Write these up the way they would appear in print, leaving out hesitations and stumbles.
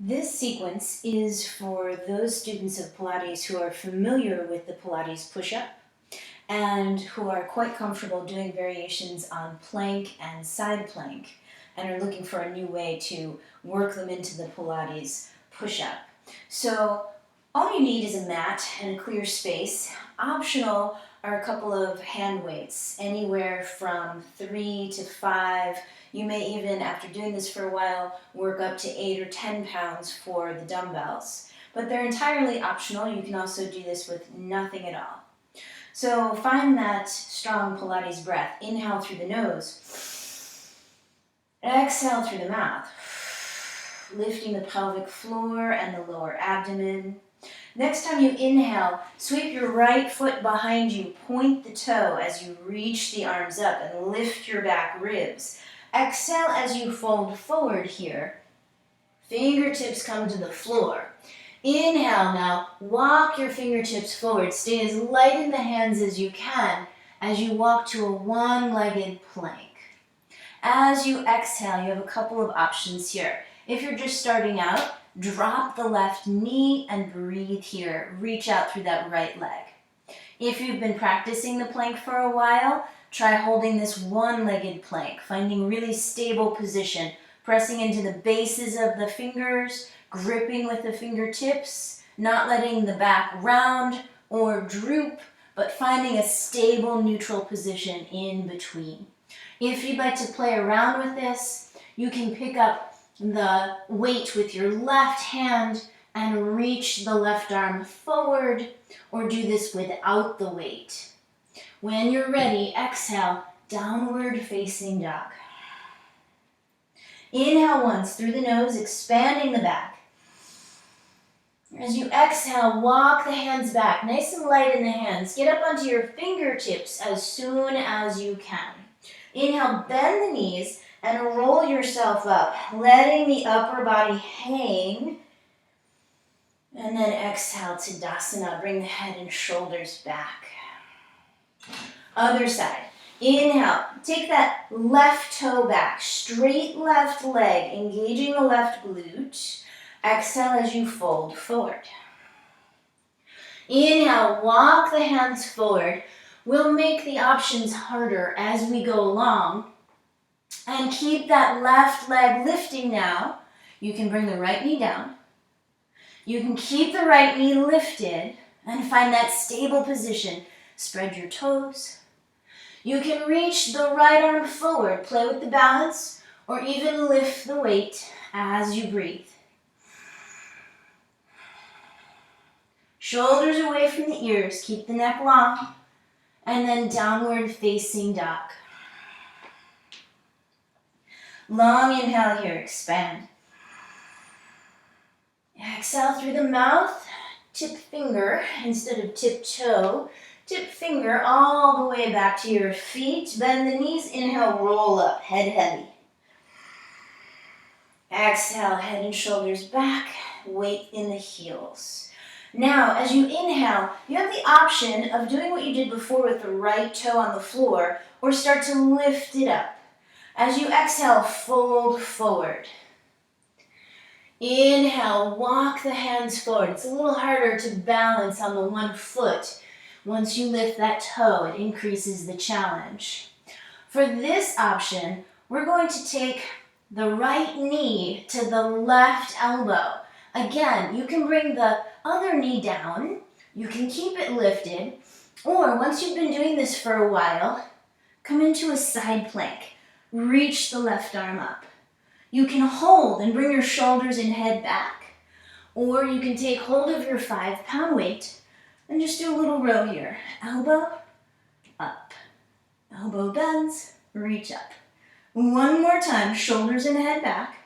This sequence is for those students of Pilates who are familiar with the Pilates push-up and who are quite comfortable doing variations on plank and side plank and are looking for a new way to work them into the Pilates push-up. So all you need is a mat and a clear space. Optional are a couple of hand weights, anywhere from 3 to 5. You may even, after doing this for a while, work up to 8 or 10 pounds for the dumbbells. But they're entirely optional. You can also do this with nothing at all. So find that strong Pilates breath. Inhale through the nose. Exhale through the mouth. Lifting the pelvic floor and the lower abdomen. Next time you inhale, sweep your right foot behind you, point the toe as you reach the arms up and lift your back ribs. Exhale as you fold forward here. Fingertips come to the floor. Inhale now, walk your fingertips forward. Stay as light in the hands as you can as you walk to a one-legged plank. As you exhale, you have a couple of options here. If you're just starting out, drop the left knee and breathe here. Reach out through that right leg. If you've been practicing the plank for a while, try holding this one-legged plank, finding really stable position, pressing into the bases of the fingers, gripping with the fingertips, not letting the back round or droop, but finding a stable neutral position in between. If you'd like to play around with this, you can pick up the weight with your left hand and reach the left arm forward, or do this without the weight. When you're ready, exhale, downward facing dog. Inhale once through the nose, expanding the back. As you exhale, walk the hands back, nice and light in the hands. Get up onto your fingertips as soon as you can. Inhale, bend the knees and roll yourself up, letting the upper body hang. And then exhale, Tadasana. Bring the head and shoulders back. Other side. Inhale, take that left toe back, straight left leg, engaging the left glute. Exhale as you fold forward. Inhale, walk the hands forward. We'll make the options harder as we go along. And keep that left leg lifting now. You can bring the right knee down. You can keep the right knee lifted and find that stable position. Spread your toes. You can reach the right arm forward, play with the balance, or even lift the weight as you breathe. Shoulders away from the ears, keep the neck long, and then downward facing dog. Long inhale here, expand. Exhale through the mouth, tip finger instead of tip toe. Tip finger all the way back to your feet. Bend the knees, inhale, roll up, head heavy. Exhale, head and shoulders back, weight in the heels. Now, as you inhale, you have the option of doing what you did before with the right toe on the floor, or start to lift it up. As you exhale, fold forward. Inhale, walk the hands forward. It's a little harder to balance on the one foot. Once you lift that toe, it increases the challenge. For this option, we're going to take the right knee to the left elbow. Again, you can bring the other knee down. You can keep it lifted. Or once you've been doing this for a while, come into a side plank. Reach the left arm up. You can hold and bring your shoulders and head back. Or you can take hold of your 5-pound weight and just do a little row here. Elbow, up. Elbow bends, reach up. One more time, shoulders and head back.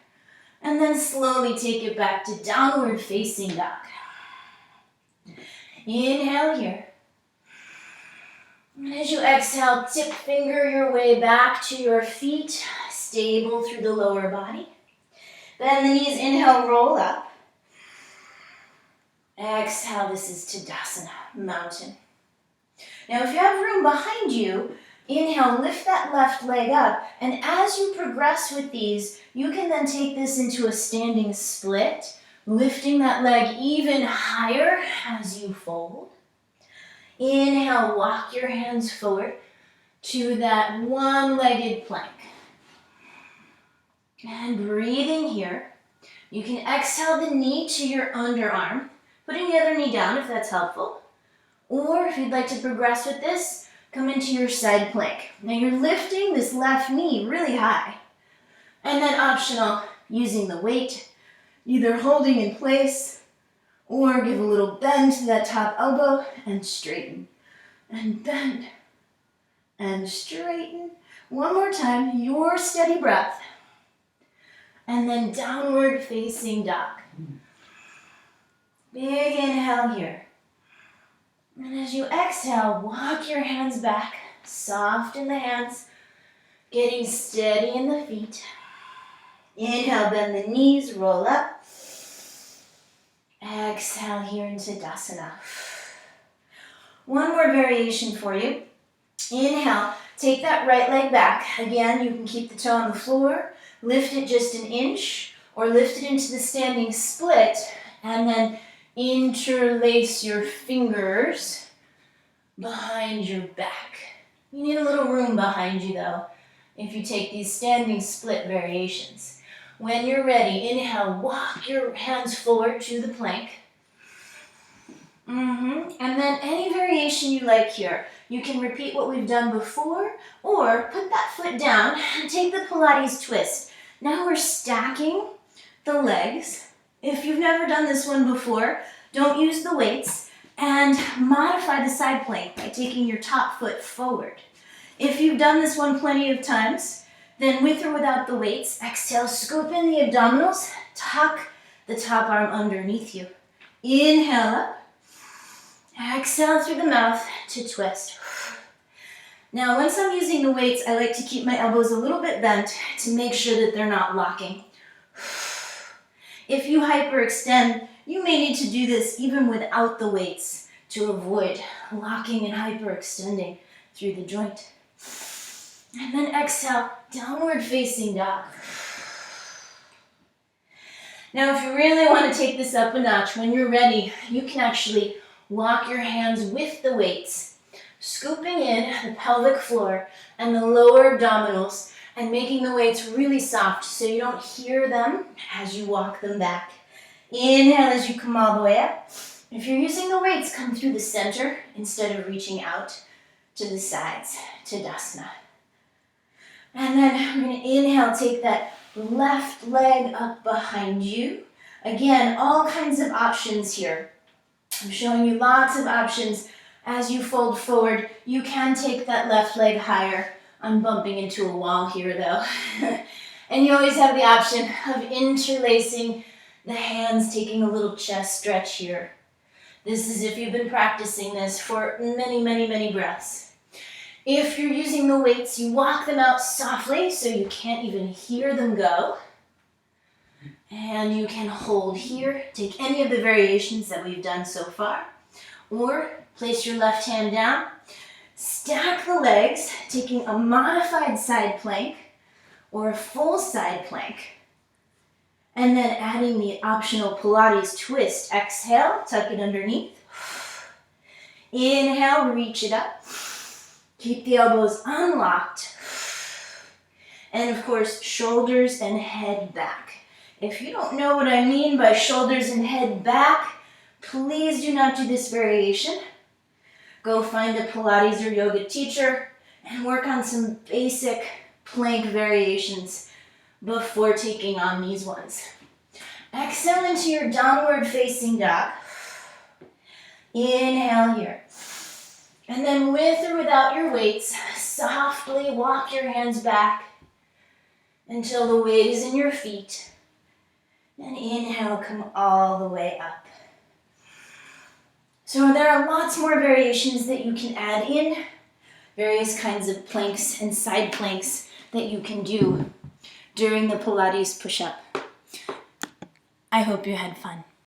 And then slowly take it back to downward facing dog. Inhale here. And as you exhale, tip finger your way back to your feet, stable through the lower body. Bend the knees, inhale, roll up. Exhale, this is Tadasana Mountain. Now if you have room behind you, inhale, lift that left leg up, and as you progress with these, you can then take this into a standing split, Lifting that leg even higher as you fold. Inhale, walk your hands forward to that one-legged plank. And breathing here. You can exhale the knee to your underarm, putting the other knee down if that's helpful. Or if you'd like to progress with this, come into your side plank. Now you're lifting this left knee really high. And then optional, using the weight, either holding in place or give a little bend to that top elbow and straighten. And bend and straighten. One more time, your steady breath. And then downward facing dog. Big inhale here. And as you exhale, walk your hands back, soft in the hands, getting steady in the feet. Inhale, bend the knees, roll up. Exhale here into Tadasana. One more variation for you. Inhale, take that right leg back. Again, you can keep the toe on the floor, lift it just an inch, or lift it into the standing split, and then interlace your fingers behind your back. You need a little room behind you though, if you take these standing split variations. When you're ready, inhale, walk your hands forward to the plank. And then any variation you like here. You can repeat what we've done before, or put that foot down and take the Pilates twist. Now we're stacking the legs. If you've never done this one before, don't use the weights, and modify the side plank by taking your top foot forward. If you've done this one plenty of times, then with or without the weights, exhale, scoop in the abdominals, tuck the top arm underneath you. Inhale up. Exhale through the mouth to twist. Now, once I'm using the weights, I like to keep my elbows a little bit bent to make sure that they're not locking. If you hyperextend, you may need to do this even without the weights to avoid locking and hyperextending through the joint. And then exhale, downward facing dog. Now, if you really want to take this up a notch, when you're ready, you can actually walk your hands with the weights, scooping in the pelvic floor and the lower abdominals and making the weights really soft so you don't hear them as you walk them back. Inhale as you come all the way up. If you're using the weights, come through the center instead of reaching out to the sides, Tadasana. And then I'm going to inhale, take that left leg up behind you. Again, all kinds of options here. I'm showing you lots of options. As you fold forward, you can take that left leg higher. I'm bumping into a wall here though. And you always have the option of interlacing the hands, taking a little chest stretch here. This is if you've been practicing this for many, many, many breaths. If you're using the weights, you walk them out softly so you can't even hear them go. And you can hold here, take any of the variations that we've done so far, or place your left hand down, stack the legs, taking a modified side plank or a full side plank, and then adding the optional Pilates twist. Exhale, tuck it underneath. Inhale, reach it up. Keep the elbows unlocked. And of course, shoulders and head back. If you don't know what I mean by shoulders and head back, please do not do this variation. Go find a Pilates or yoga teacher and work on some basic plank variations before taking on these ones. Exhale into your downward facing dog. Inhale here. And then with or without your weights, softly walk your hands back until the weight is in your feet. And inhale, come all the way up. So there are lots more variations that you can add in, various kinds of planks and side planks that you can do during the Pilates push-up. I hope you had fun.